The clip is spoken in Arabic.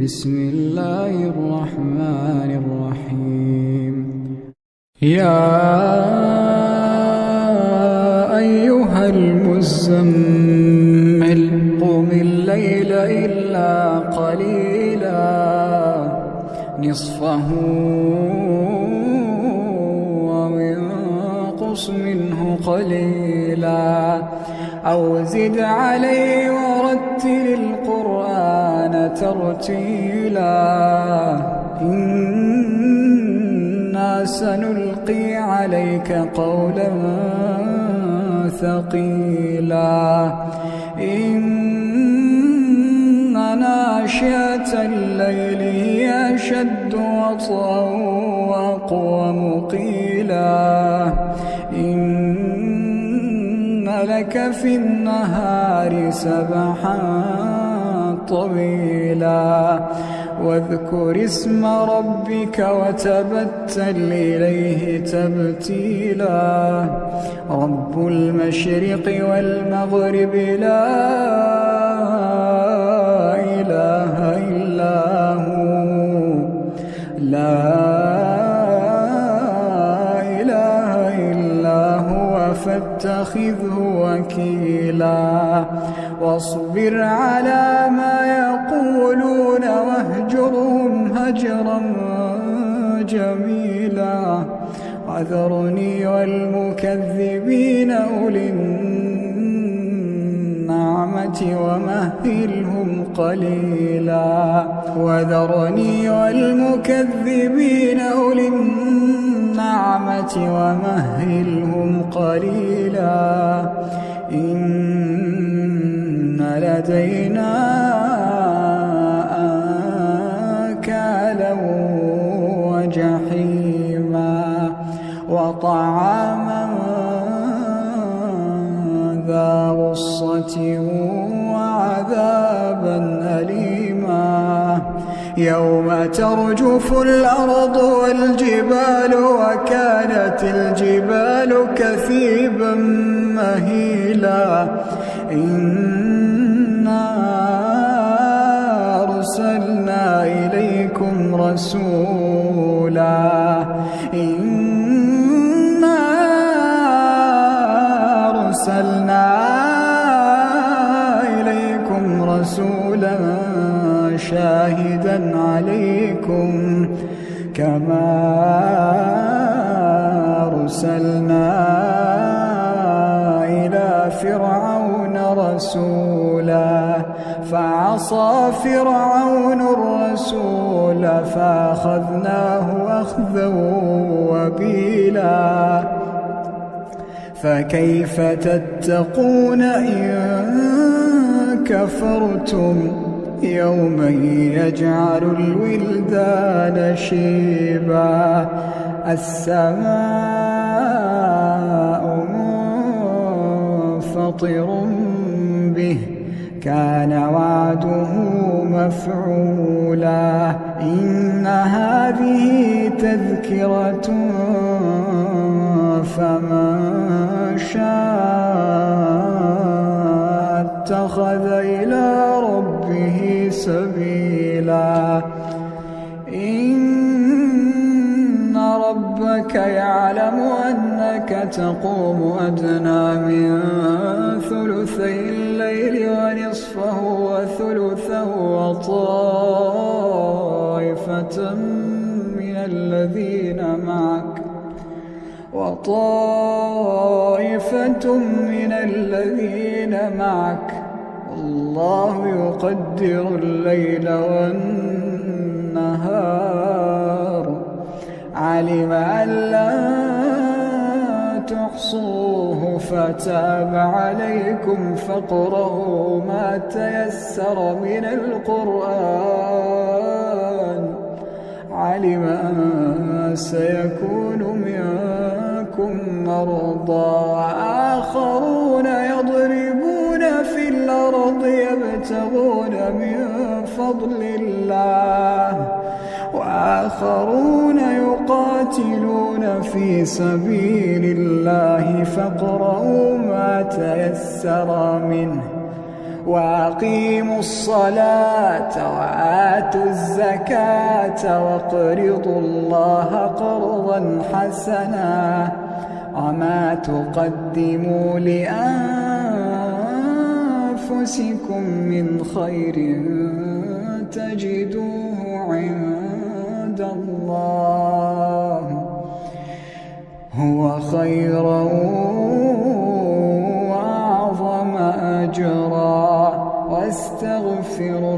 بسم الله الرحمن الرحيم. يا أيها المزمل قم الليل إلا قليلا نصفه أو انقص منه قليلا أو زد عليه ورتل القرآن ترتيلا إنا سنلقي عليك قولا ثقيلا إن ناشئة الليل هي أشد وطئا وأقوم قيلا إن لك في النهار سبحا طويلا واذكر اسم ربك وتبتل إليه تبتيلا رب المشرق والمغرب لا إله إلا هو فاتخذه وكيلا واصبر على ما يقولون واهجرهم هجرا جميلا وذرني والمكذبين أولي النعمة ومهلهم قليلا وذرني والمكذبين أولي النعمة ومهلهم قليلا إن لدينا أنكالا وجحيما وطعاما ذا غصة وعذابا أليما يوم ترجف الأرض والجبال وكانت الجبال كثيبا مهيلا إنا أرسلنا إليكم رسولا إنا أرسلنا إليكم رسولا شاهدا عليكم كما أرسلنا إلى فرعون رسولا فعصى فرعون الرسول فأخذناه أخذا وبيلا فكيف تتقون إن كفرتم يوما يجعل الولدان شيبا السماء منفطر به كان وعده مفعولا إن هذه تذكرة فمن شاء اتخذ إلى ربه سبيلا إن ربك يعلم أنك تقوم أدنى من ثلثي الليل ونصفه وثلثه وطائفة من الذين معك الله يقدر الليل والنهار علم أن لا تحصوه فتاب عليكم فاقرؤوا ما تيسر من القرآن علم أن سيكون منكم مرضى وآخرون يضربون في الأرض يبتغون من فضل الله وآخرون يقاتلون في سبيل الله فاقرؤوا ما تيسر منه وأقيموا الصلاة وآتوا الزكاة وأقرضوا الله قرضا حسنا وما تقدموا لأنفسكم من خير تجدوه عند الله هو خيرا وأعظم أجرا واستغفروا